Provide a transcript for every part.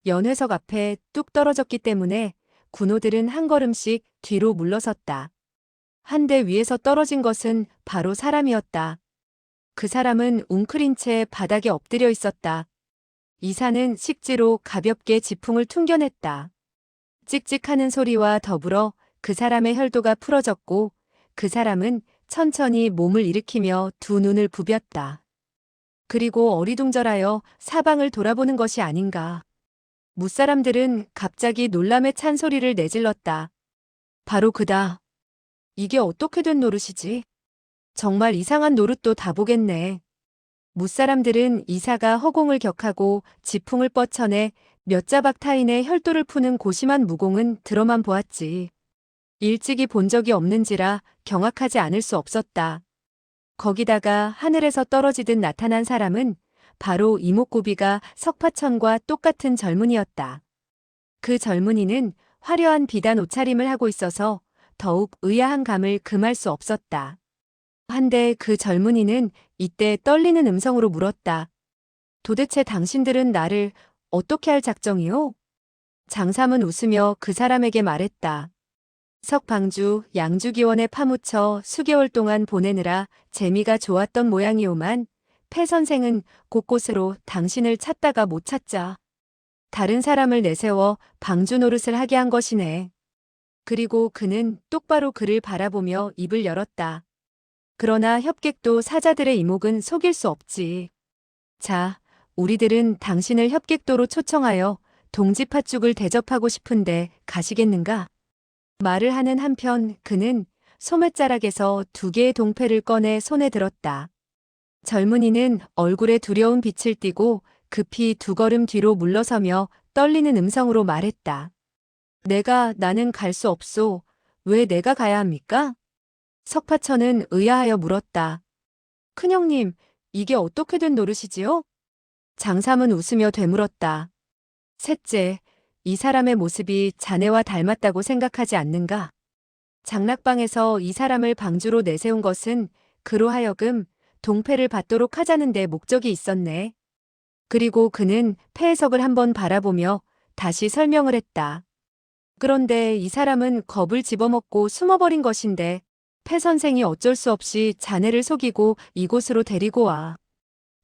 연회석 앞에 뚝 떨어졌기 때문에 군호들은 한 걸음씩 뒤로 물러섰다. 한 대 위에서 떨어진 것은 바로 사람이었다. 그 사람은 웅크린 채 바닥에 엎드려 있었다. 이사는 식지로 가볍게 지풍을 퉁겨냈다. 찍찍하는 소리와 더불어 그 사람의 혈도가 풀어졌고 그 사람은 천천히 몸을 일으키며 두 눈을 부볐다. 그리고 어리둥절하여 사방을 돌아보는 것이 아닌가. 무사람들은 갑자기 놀람에 찬 소리를 내질렀다. 바로 그다. 이게 어떻게 된 노릇이지? 정말 이상한 노릇도 다 보겠네. 무사람들은 이사가 허공을 격하고 지풍을 뻗쳐내 몇 자박 타인의 혈도를 푸는 고심한 무공은 들어만 보았지. 일찍이 본 적이 없는지라 경악하지 않을 수 없었다. 거기다가 하늘에서 떨어지듯 나타난 사람은 바로 이목구비가 석파천과 똑같은 젊은이였다. 그 젊은이는 화려한 비단 옷차림을 하고 있어서 더욱 의아한 감을 금할 수 없었다. 한데 그 젊은이는 이때 떨리는 음성으로 물었다. 도대체 당신들은 나를 어떻게 할 작정이요? 장삼은 웃으며 그 사람에게 말했다. 석방주, 양주기원에 파묻혀 수개월 동안 보내느라 재미가 좋았던 모양이오만 폐 선생은 곳곳으로 당신을 찾다가 못 찾자. 다른 사람을 내세워 방주 노릇을 하게 한 것이네. 그리고 그는 똑바로 그를 바라보며 입을 열었다. 그러나 협객도 사자들의 이목은 속일 수 없지. 자, 우리들은 당신을 협객도로 초청하여 동지팥죽을 대접하고 싶은데 가시겠는가? 말을 하는 한편 그는 소매자락에서 두 개의 동패를 꺼내 손에 들었다. 젊은이는 얼굴에 두려운 빛을 띠고 급히 두 걸음 뒤로 물러서며 떨리는 음성으로 말했다. 나는 갈 수 없소. 왜 내가 가야 합니까? 석파천은 의아하여 물었다. 큰형님, 이게 어떻게 된 노릇이지요? 장삼은 웃으며 되물었다. 셋째, 이 사람의 모습이 자네와 닮았다고 생각하지 않는가? 장락방에서 이 사람을 방주로 내세운 것은 그로 하여금 동패를 받도록 하자는 데 목적이 있었네. 그리고 그는 폐해석을 한번 바라보며 다시 설명을 했다. 그런데 이 사람은 겁을 집어먹고 숨어버린 것인데 폐 선생이 어쩔 수 없이 자네를 속이고 이곳으로 데리고 와.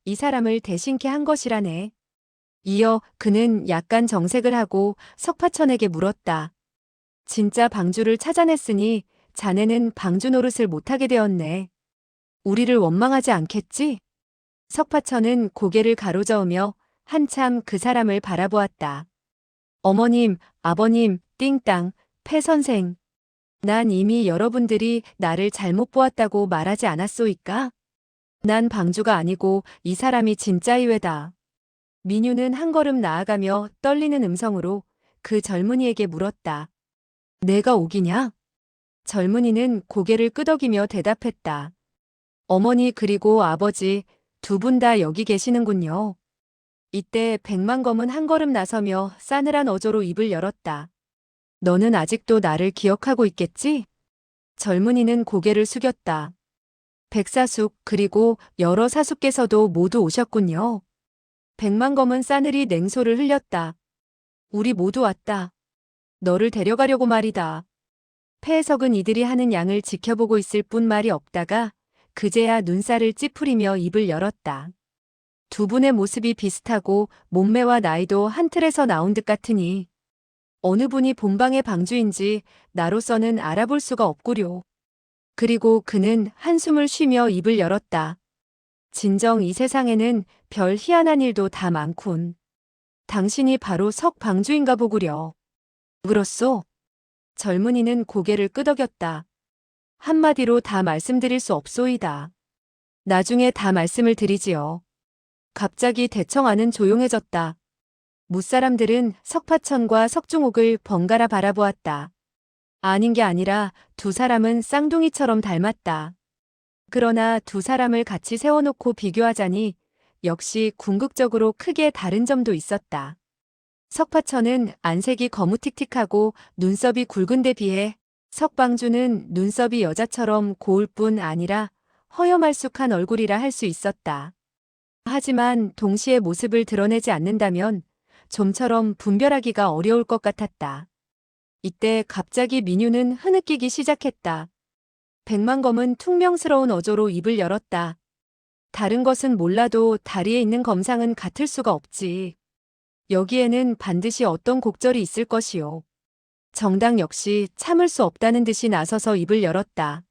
이 사람을 대신케 한 것이라네. 이어 그는 약간 정색을 하고 석파천에게 물었다. 진짜 방주를 찾아냈으니 자네는 방주 노릇을 못하게 되었네. 우리를 원망하지 않겠지? 석파천은 고개를 가로저으며 한참 그 사람을 바라보았다. 어머님, 아버님, 띵땅, 폐 선생. 난 이미 여러분들이 나를 잘못 보았다고 말하지 않았소이까? 난 방주가 아니고 이 사람이 진짜 이외다. 민유는 한 걸음 나아가며 떨리는 음성으로 그 젊은이에게 물었다. 내가 오기냐? 젊은이는 고개를 끄덕이며 대답했다. 어머니 그리고 아버지 두 분 다 여기 계시는군요. 이때 백만검은 한 걸음 나서며 싸늘한 어조로 입을 열었다. 너는 아직도 나를 기억하고 있겠지? 젊은이는 고개를 숙였다. 백사숙 그리고 여러 사숙께서도 모두 오셨군요. 백만검은 싸늘히 냉소를 흘렸다. 우리 모두 왔다. 너를 데려가려고 말이다. 폐해석은 이들이 하는 양을 지켜보고 있을 뿐 말이 없다가 그제야 눈살을 찌푸리며 입을 열었다. 두 분의 모습이 비슷하고 몸매와 나이도 한 틀에서 나온 듯 같으니 어느 분이 본방의 방주인지 나로서는 알아볼 수가 없구려. 그리고 그는 한숨을 쉬며 입을 열었다. 진정 이 세상에는 별 희한한 일도 다 많군. 당신이 바로 석방주인가 보구려. 그렇소? 젊은이는 고개를 끄덕였다. 한마디로 다 말씀드릴 수 없소이다. 나중에 다 말씀을 드리지요. 갑자기 대청안은 조용해졌다. 무사람들은 석파천과 석중옥을 번갈아 바라보았다. 아닌 게 아니라 두 사람은 쌍둥이처럼 닮았다. 그러나 두 사람을 같이 세워놓고 비교하자니 역시 궁극적으로 크게 다른 점도 있었다. 석파천은 안색이 거무틱틱하고 눈썹이 굵은 데 비해 석방주는 눈썹이 여자처럼 고울 뿐 아니라 허여말쑥한 얼굴이라 할 수 있었다. 하지만 동시에 모습을 드러내지 않는다면 좀처럼 분별하기가 어려울 것 같았다. 이때 갑자기 민유는 흐느끼기 시작했다. 백만검은 퉁명스러운 어조로 입을 열었다. 다른 것은 몰라도 다리에 있는 검상은 같을 수가 없지. 여기에는 반드시 어떤 곡절이 있을 것이요. 정당 역시 참을 수 없다는 듯이 나서서 입을 열었다.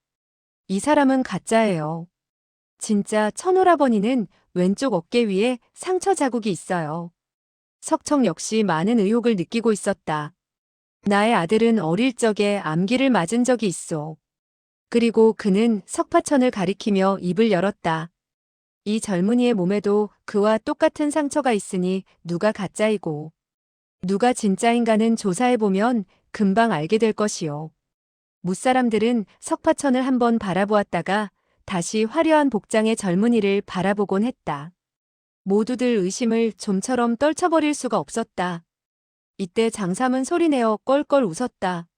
이 사람은 가짜예요. 진짜 천오라버니는 왼쪽 어깨 위에 상처 자국이 있어요. 석청 역시 많은 의혹을 느끼고 있었다. 나의 아들은 어릴 적에 암기를 맞은 적이 있어. 그리고 그는 석파천을 가리키며 입을 열었다. 이 젊은이의 몸에도 그와 똑같은 상처가 있으니 누가 가짜이고 누가 진짜인가는 조사해보면 금방 알게 될 것이요. 무사람들은 석파천을 한번 바라보았다가 다시 화려한 복장의 젊은이를 바라보곤 했다. 모두들 의심을 좀처럼 떨쳐버릴 수가 없었다. 이때 장삼은 소리내어 껄껄 웃었다.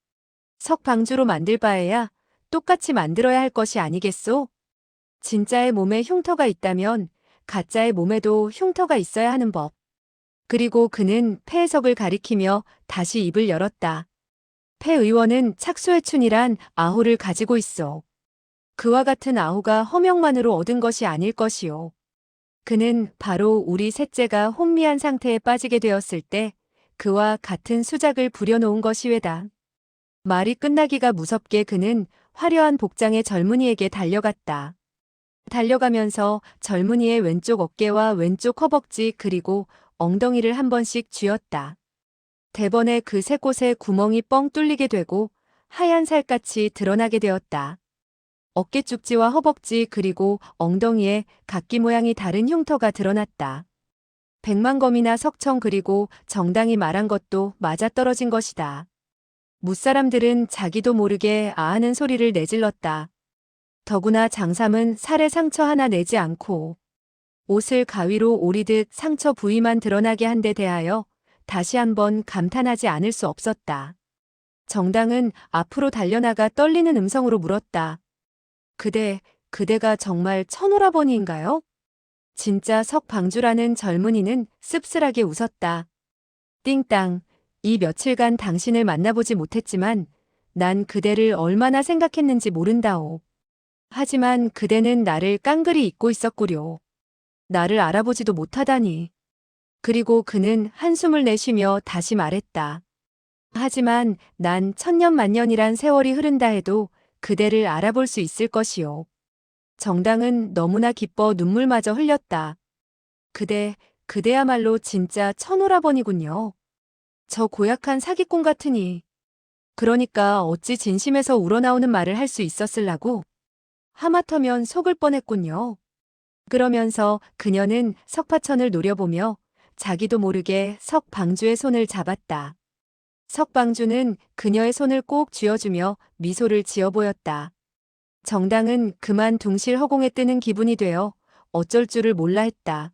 석방주로 만들 바에야 똑같이 만들어야 할 것이 아니겠소? 진짜의 몸에 흉터가 있다면 가짜의 몸에도 흉터가 있어야 하는 법. 그리고 그는 폐해석을 가리키며 다시 입을 열었다. 폐 의원은 착수해춘이란 아호를 가지고 있어. 그와 같은 아호가 허명만으로 얻은 것이 아닐 것이요. 그는 바로 우리 셋째가 혼미한 상태에 빠지게 되었을 때 그와 같은 수작을 부려놓은 것이외다. 말이 끝나기가 무섭게 그는 화려한 복장의 젊은이에게 달려갔다. 달려가면서 젊은이의 왼쪽 어깨와 왼쪽 허벅지 그리고 엉덩이를 한 번씩 쥐었다. 대번에 그 세 곳에 구멍이 뻥 뚫리게 되고 하얀 살갗이 드러나게 되었다. 어깨 쪽지와 허벅지 그리고 엉덩이에 각기 모양이 다른 흉터가 드러났다. 백만검이나 석청 그리고 정당이 말한 것도 맞아떨어진 것이다. 무사람들은 자기도 모르게 아하는 소리를 내질렀다. 더구나 장삼은 살에 상처 하나 내지 않고 옷을 가위로 오리듯 상처 부위만 드러나게 한 데 대하여 다시 한번 감탄하지 않을 수 없었다. 정당은 앞으로 달려나가 떨리는 음성으로 물었다. 그대가 정말 천오라버니인가요? 진짜 석방주라는 젊은이는 씁쓸하게 웃었다. 띵땅, 이 며칠간 당신을 만나보지 못했지만 난 그대를 얼마나 생각했는지 모른다오. 하지만 그대는 나를 깡그리 잊고 있었구려. 나를 알아보지도 못하다니. 그리고 그는 한숨을 내쉬며 다시 말했다. 하지만 난 천년만년이란 세월이 흐른다 해도 그대를 알아볼 수 있을 것이요. 정당은 너무나 기뻐 눈물마저 흘렸다. 그대야말로 진짜 천오라버니군요. 저 고약한 사기꾼 같으니. 그러니까 어찌 진심에서 우러나오는 말을 할 수 있었을라고? 하마터면 속을 뻔했군요. 그러면서 그녀는 석파천을 노려보며 자기도 모르게 석방주의 손을 잡았다. 석방주는 그녀의 손을 꼭 쥐어주며 미소를 지어 보였다. 정당은 그만 둥실 허공에 뜨는 기분이 되어 어쩔 줄을 몰라 했다.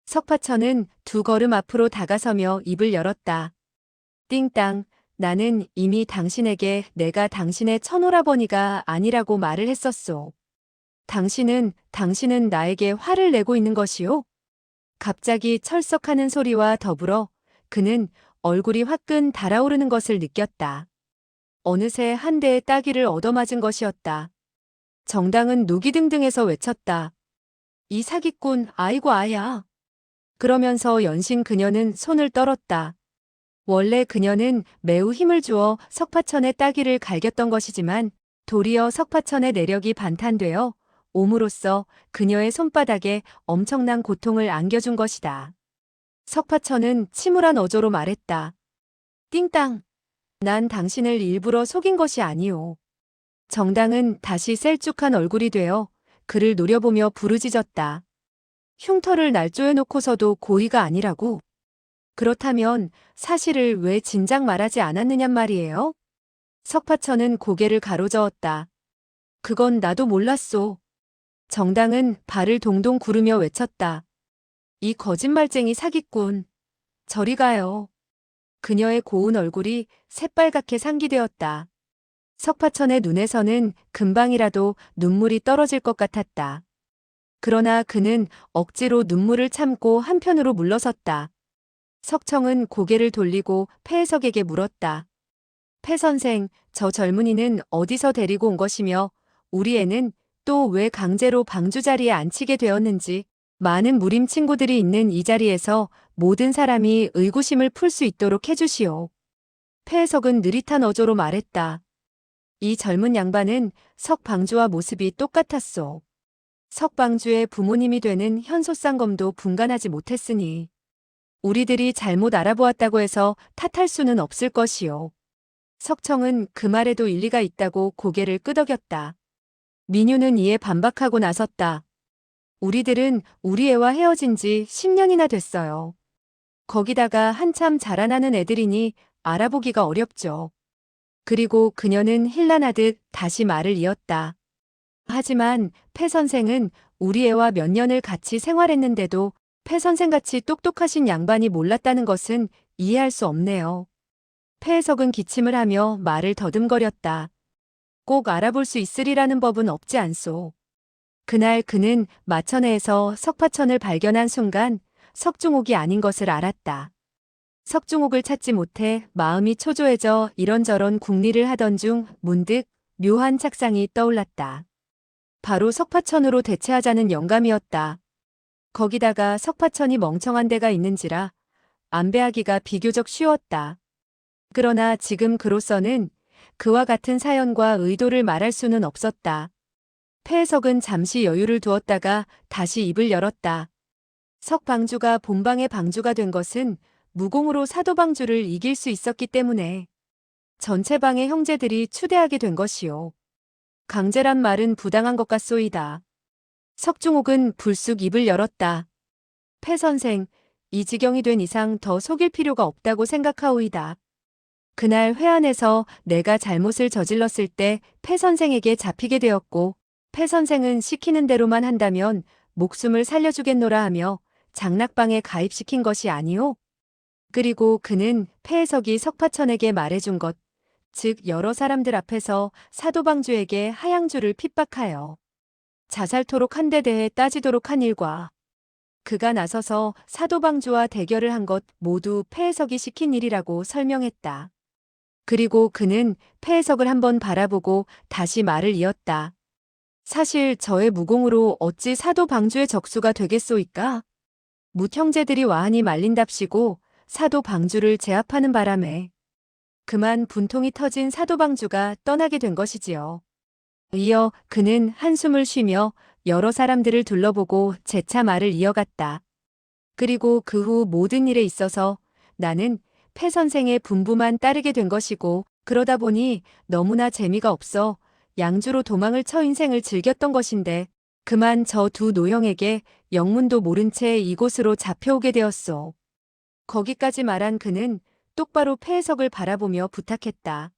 석파천은 두 걸음 앞으로 다가서며 입을 열었다. 띵땅, 나는 이미 당신에게 내가 당신의 천오라버니가 아니라고 말을 했었소. 당신은 나에게 화를 내고 있는 것이요? 갑자기 철썩하는 소리와 더불어 그는 얼굴이 화끈 달아오르는 것을 느꼈다. 어느새 한 대의 따귀를 얻어맞은 것이었다. 정당은 노기등등해서 외쳤다. 이 사기꾼, 아이고 아야. 그러면서 연신 그녀는 손을 떨었다. 원래 그녀는 매우 힘을 주어 석파천의 따귀를 갈겼던 것이지만 도리어 석파천의 내력이 반탄되어 옴으로써 그녀의 손바닥에 엄청난 고통을 안겨준 것이다. 석파천은 침울한 어조로 말했다. 띵땅, 난 당신을 일부러 속인 것이 아니오. 정당은 다시 셀쭉한 얼굴이 되어 그를 노려보며 부르짖었다. 흉터를 날조해놓고서도 고의가 아니라고? 그렇다면 사실을 왜 진작 말하지 않았느냔 말이에요? 석파천은 고개를 가로저었다. 그건 나도 몰랐소. 정당은 발을 동동 구르며 외쳤다. 이 거짓말쟁이 사기꾼. 저리 가요. 그녀의 고운 얼굴이 새빨갛게 상기되었다. 석파천의 눈에서는 금방이라도 눈물이 떨어질 것 같았다. 그러나 그는 억지로 눈물을 참고 한편으로 물러섰다. 석청은 고개를 돌리고 폐해석에게 물었다. 폐 선생, 저 젊은이는 어디서 데리고 온 것이며 우리 애는 또 왜 강제로 방주 자리에 앉히게 되었는지 많은 무림 친구들이 있는 이 자리에서 모든 사람이 의구심을 풀 수 있도록 해주시오. 폐해석은 느릿한 어조로 말했다. 이 젊은 양반은 석방주와 모습이 똑같았소. 석방주의 부모님이 되는 현소쌍검도 분간하지 못했으니 우리들이 잘못 알아보았다고 해서 탓할 수는 없을 것이오. 석청은 그 말에도 일리가 있다고 고개를 끄덕였다. 민유는 이에 반박하고 나섰다. 우리들은 우리 애와 헤어진 지 10년이나 됐어요. 거기다가 한참 자라나는 애들이니 알아보기가 어렵죠. 그리고 그녀는 힐난하듯 다시 말을 이었다. 하지만 폐 선생은 우리 애와 몇 년을 같이 생활했는데도 폐 선생같이 똑똑하신 양반이 몰랐다는 것은 이해할 수 없네요. 폐해석은 기침을 하며 말을 더듬거렸다. 꼭 알아볼 수 있으리라는 법은 없지 않소. 그날 그는 마천에서 석파천을 발견한 순간 석중옥이 아닌 것을 알았다. 석중옥을 찾지 못해 마음이 초조해져 이런저런 궁리를 하던 중 문득 묘한 착상이 떠올랐다. 바로 석파천으로 대체하자는 영감이었다. 거기다가 석파천이 멍청한 데가 있는지라 안배하기가 비교적 쉬웠다. 그러나 지금 그로서는 그와 같은 사연과 의도를 말할 수는 없었다. 폐해석은 잠시 여유를 두었다가 다시 입을 열었다. 석방주가 본방의 방주가 된 것은 무공으로 사도방주를 이길 수 있었기 때문에 전체 방의 형제들이 추대하게 된 것이요. 강제란 말은 부당한 것 같소이다. 석중옥은 불쑥 입을 열었다. 폐 선생, 이 지경이 된 이상 더 속일 필요가 없다고 생각하오이다. 그날 회안에서 내가 잘못을 저질렀을 때 폐 선생에게 잡히게 되었고 폐 선생은 시키는 대로만 한다면 목숨을 살려주겠노라 하며 장락방에 가입시킨 것이 아니오. 그리고 그는 폐해석이 석파천에게 말해준 것, 즉 여러 사람들 앞에서 사도방주에게 하양주를 핍박하여 자살토록 한 데 대해 따지도록 한 일과 그가 나서서 사도방주와 대결을 한 것 모두 폐해석이 시킨 일이라고 설명했다. 그리고 그는 폐해석을 한번 바라보고 다시 말을 이었다. 사실 저의 무공으로 어찌 사도방주의 적수가 되겠소이까? 뭇 형제들이 와한이 말린답시고 사도방주를 제압하는 바람에 그만 분통이 터진 사도방주가 떠나게 된 것이지요. 이어 그는 한숨을 쉬며 여러 사람들을 둘러보고 재차 말을 이어갔다. 그리고 그 후 모든 일에 있어서 나는 폐 선생의 분부만 따르게 된 것이고 그러다 보니 너무나 재미가 없어 양주로 도망을 쳐 인생을 즐겼던 것인데 그만 저 두 노형에게 영문도 모른 채 이곳으로 잡혀오게 되었소. 거기까지 말한 그는 똑바로 폐해석을 바라보며 부탁했다.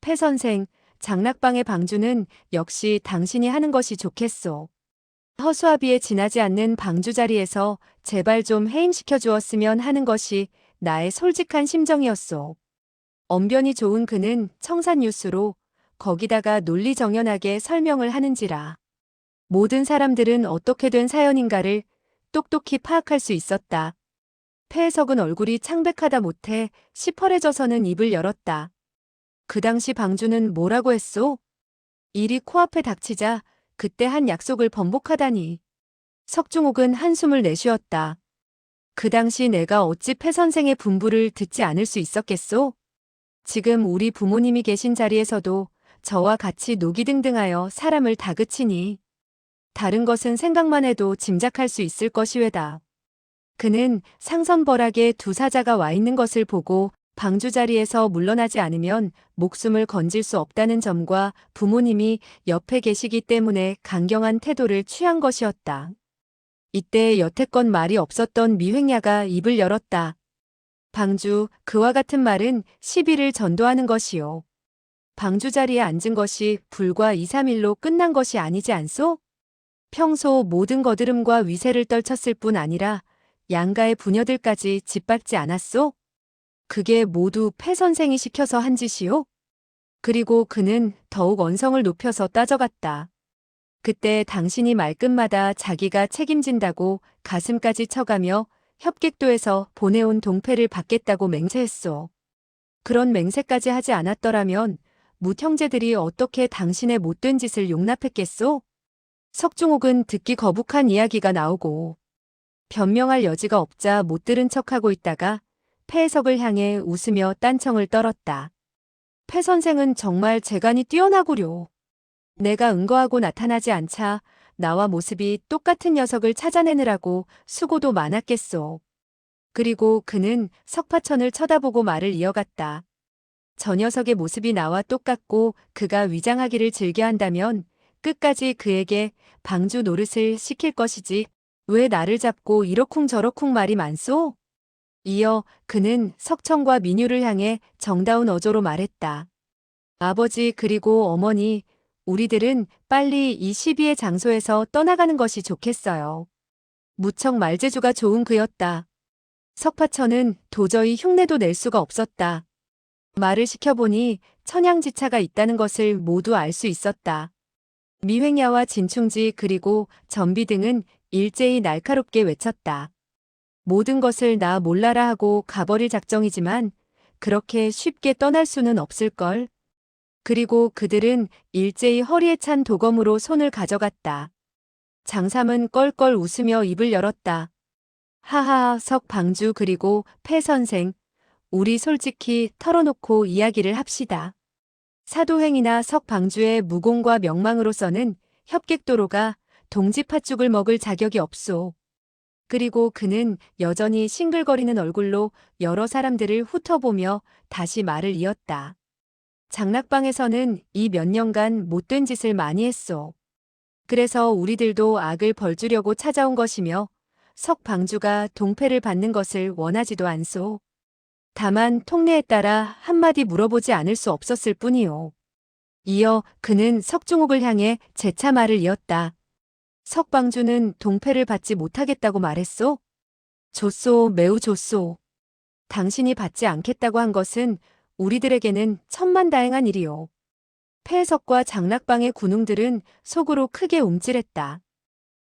폐 선생, 장락방의 방주는 역시 당신이 하는 것이 좋겠소. 허수아비에 지나지 않는 방주 자리에서 제발 좀 해임시켜 주었으면 하는 것이 나의 솔직한 심정이었소. 언변이 좋은 그는 청산유수로 거기다가 논리정연하게 설명을 하는지라. 모든 사람들은 어떻게 된 사연인가를 똑똑히 파악할 수 있었다. 폐해석은 얼굴이 창백하다 못해 시퍼래져서는 입을 열었다. 그 당시 방주는 뭐라고 했소? 일이 코앞에 닥치자 그때 한 약속을 번복하다니. 석중옥은 한숨을 내쉬었다. 그 당시 내가 어찌 폐 선생의 분부를 듣지 않을 수 있었겠소? 지금 우리 부모님이 계신 자리에서도 저와 같이 노기등등하여 사람을 다그치니 다른 것은 생각만 해도 짐작할 수 있을 것이외다. 그는 상선벌하게 두 사자가 와 있는 것을 보고 방주 자리에서 물러나지 않으면 목숨을 건질 수 없다는 점과 부모님이 옆에 계시기 때문에 강경한 태도를 취한 것이었다. 이때 여태껏 말이 없었던 미획야가 입을 열었다. 방주, 그와 같은 말은 시비를 전도하는 것이요. 방주 자리에 앉은 것이 불과 2, 3일로 끝난 것이 아니지 않소? 평소 모든 거드름과 위세를 떨쳤을 뿐 아니라 양가의 부녀들까지 짓밟지 않았소? 그게 모두 폐 선생이 시켜서 한 짓이요? 그리고 그는 더욱 언성을 높여서 따져갔다. 그때 당신이 말끝마다 자기가 책임진다고 가슴까지 쳐가며 협객도에서 보내온 동패를 받겠다고 맹세했소. 그런 맹세까지 하지 않았더라면 뭇 형제들이 어떻게 당신의 못된 짓을 용납했겠소? 석중옥은 듣기 거북한 이야기가 나오고 변명할 여지가 없자 못 들은 척하고 있다가 폐해석을 향해 웃으며 딴청을 떨었다. 폐 선생은 정말 재간이 뛰어나구려. 내가 은거하고 나타나지 않자 나와 모습이 똑같은 녀석을 찾아내느라고 수고도 많았겠소. 그리고 그는 석파천을 쳐다보고 말을 이어갔다. 저 녀석의 모습이 나와 똑같고 그가 위장하기를 즐겨한다면 끝까지 그에게 방주 노릇을 시킬 것이지 왜 나를 잡고 이러쿵저러쿵 말이 많소? 이어 그는 석천과 민유를 향해 정다운 어조로 말했다. 아버지 그리고 어머니, 우리들은 빨리 이 시비의 장소에서 떠나가는 것이 좋겠어요. 무척 말재주가 좋은 그였다. 석파천은 도저히 흉내도 낼 수가 없었다. 말을 시켜보니 천양지차가 있다는 것을 모두 알 수 있었다. 미획야와 진충지 그리고 전비 등은 일제히 날카롭게 외쳤다. 모든 것을 나 몰라라 하고 가버릴 작정이지만 그렇게 쉽게 떠날 수는 없을걸. 그리고 그들은 일제히 허리에 찬 도검으로 손을 가져갔다. 장삼은 껄껄 웃으며 입을 열었다. 하하 석방주 그리고 폐 선생, 우리 솔직히 털어놓고 이야기를 합시다. 사도행이나 석방주의 무공과 명망으로서는 협객도로가 동지팥죽을 먹을 자격이 없소. 그리고 그는 여전히 싱글거리는 얼굴로 여러 사람들을 훑어보며 다시 말을 이었다. 장락방에서는 이 몇 년간 못된 짓을 많이 했소. 그래서 우리들도 악을 벌주려고 찾아온 것이며 석방주가 동패를 받는 것을 원하지도 않소. 다만 통례에 따라 한마디 물어보지 않을 수 없었을 뿐이요. 이어 그는 석중옥을 향해 재차 말을 이었다. 석방주는 동패를 받지 못하겠다고 말했소? 좋소, 매우 좋소. 당신이 받지 않겠다고 한 것은 우리들에게는 천만다행한 일이요. 폐해석과 장락방의 군웅들은 속으로 크게 움찔했다.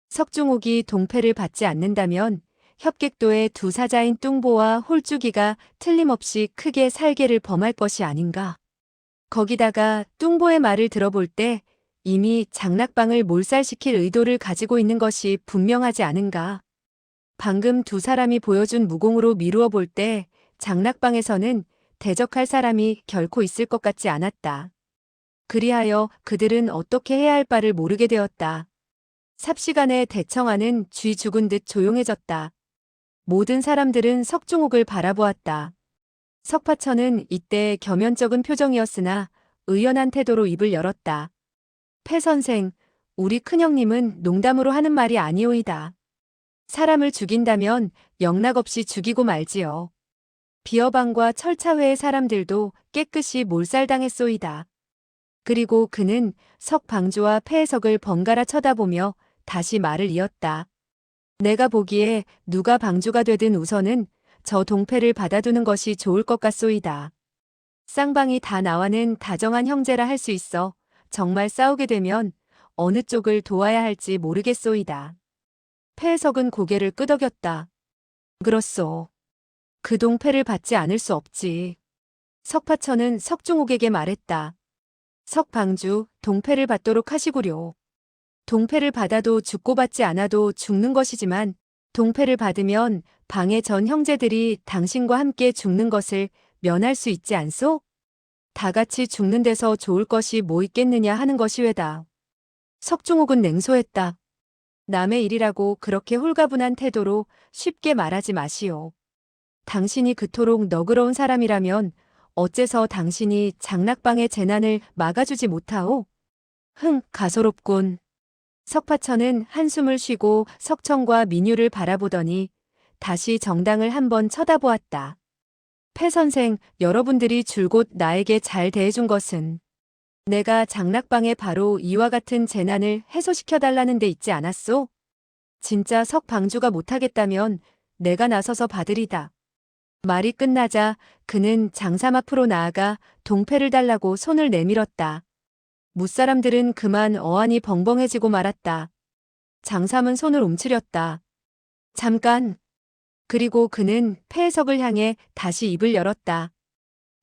석중옥이 동패를 받지 않는다면 협객도의 두 사자인 뚱보와 홀쭉이가 틀림없이 크게 살개를 범할 것이 아닌가. 거기다가 뚱보의 말을 들어볼 때 이미 장락방을 몰살시킬 의도를 가지고 있는 것이 분명하지 않은가. 방금 두 사람이 보여준 무공으로 미루어 볼 때 장락방에서는 대적할 사람이 결코 있을 것 같지 않았다. 그리하여 그들은 어떻게 해야 할 바를 모르게 되었다. 삽시간에 대청하는 쥐 죽은 듯 조용해졌다. 모든 사람들은 석중옥을 바라보았다. 석파천은 이때 겸연쩍은 표정이었으나 의연한 태도로 입을 열었다. 폐 선생, 우리 큰형님은 농담으로 하는 말이 아니오이다. 사람을 죽인다면 영락없이 죽이고 말지요. 비어방과 철차회의 사람들도 깨끗이 몰살당했소이다. 그리고 그는 석방주와 폐해석을 번갈아 쳐다보며 다시 말을 이었다. 내가 보기에 누가 방주가 되든 우선은 저 동패를 받아두는 것이 좋을 것 같소이다. 쌍방이 다 나와는 다정한 형제라 할 수 있어 정말 싸우게 되면 어느 쪽을 도와야 할지 모르겠소이다. 폐해석은 고개를 끄덕였다. 그렇소. 그 동패를 받지 않을 수 없지. 석파천은 석중옥에게 말했다. 석방주, 동패를 받도록 하시구려. 동패를 받아도 죽고 받지 않아도 죽는 것이지만 동패를 받으면 방의 전 형제들이 당신과 함께 죽는 것을 면할 수 있지 않소? 다 같이 죽는 데서 좋을 것이 뭐 있겠느냐 하는 것이 왜다. 석중옥은 냉소했다. 남의 일이라고 그렇게 홀가분한 태도로 쉽게 말하지 마시오. 당신이 그토록 너그러운 사람이라면 어째서 당신이 장락방의 재난을 막아주지 못하오? 가소롭군. 석파천은 한숨을 쉬고 석천과 민유를 바라보더니 다시 정당을 한번 쳐다보았다. 폐 선생, 여러분들이 줄곧 나에게 잘 대해준 것은 내가 장락방에 바로 이와 같은 재난을 해소시켜달라는 데 있지 않았소? 진짜 석방주가 못하겠다면 내가 나서서 받으리다. 말이 끝나자 그는 장삼 앞으로 나아가 동패를 달라고 손을 내밀었다. 무사람들은 그만 어안이 벙벙해지고 말았다. 장삼은 손을 움츠렸다. 잠깐. 그리고 그는 폐해석을 향해 다시 입을 열었다.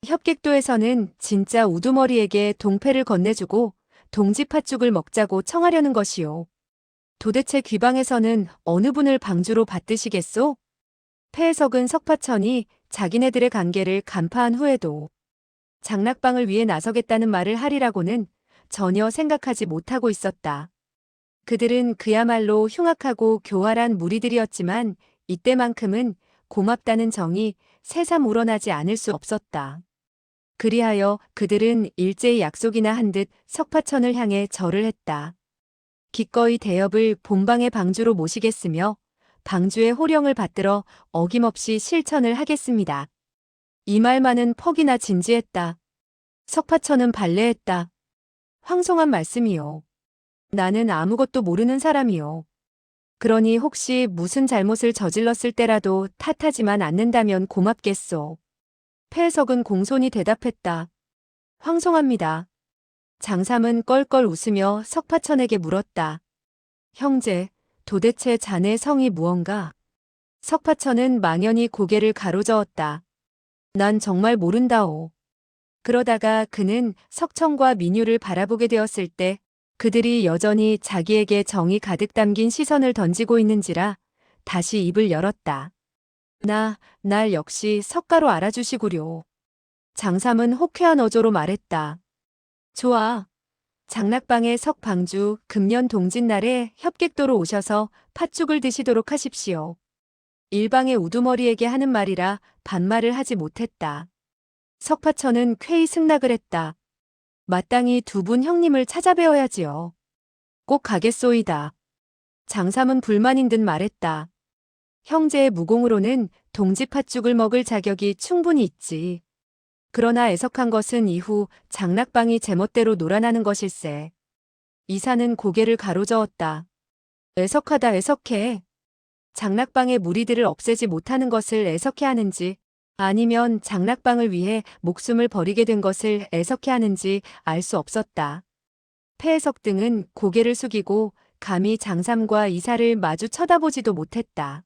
협객도에서는 진짜 우두머리에게 동패를 건네주고 동지 팥죽을 먹자고 청하려는 것이요. 도대체 귀방에서는 어느 분을 방주로 받드시겠소? 폐해석은 석파천이 자기네들의 관계를 간파한 후에도 장락방을 위해 나서겠다는 말을 하리라고는 전혀 생각하지 못하고 있었다. 그들은 그야말로 흉악하고 교활한 무리들이었지만 이때만큼은 고맙다는 정이 새삼 우러나지 않을 수 없었다. 그리하여 그들은 일제히 약속이나 한 듯 석파천을 향해 절을 했다. 기꺼이 대엽을 본방의 방주로 모시겠으며 방주의 호령을 받들어 어김없이 실천을 하겠습니다. 이 말만은 퍽이나 진지했다. 석파천은 발레했다. 황송한 말씀이요. 나는 아무것도 모르는 사람이요. 그러니 혹시 무슨 잘못을 저질렀을 때라도 탓하지만 않는다면 고맙겠소. 폐해석은 공손히 대답했다. 황송합니다. 장삼은 껄껄 웃으며 석파천에게 물었다. 형제, 도대체 자네 성이 무언가? 석파천은 망연히 고개를 가로저었다. 난 정말 모른다오. 그러다가 그는 석천과 민유를 바라보게 되었을 때 그들이 여전히 자기에게 정이 가득 담긴 시선을 던지고 있는지라 다시 입을 열었다. 날 역시 석가로 알아주시구려. 장삼은 호쾌한 어조로 말했다. 좋아. 장락방의 석방주 금년 동짓날에 협객도로 오셔서 팥죽을 드시도록 하십시오. 일방의 우두머리에게 하는 말이라 반말을 하지 못했다. 석파천은 쾌히 승낙을 했다. 마땅히 두 분 형님을 찾아뵈어야지요. 꼭 가겠소이다. 장삼은 불만인 듯 말했다. 형제의 무공으로는 동지 팥죽을 먹을 자격이 충분히 있지. 그러나 애석한 것은 이후 장락방이 제멋대로 놀아나는 것일세. 이사는 고개를 가로저었다. 애석하다 애석해. 장락방의 무리들을 없애지 못하는 것을 애석해 하는지 아니면 장락방을 위해 목숨을 버리게 된 것을 애석해 하는지 알 수 없었다. 폐해석 등은 고개를 숙이고 감히 장삼과 이사를 마주 쳐다보지도 못했다.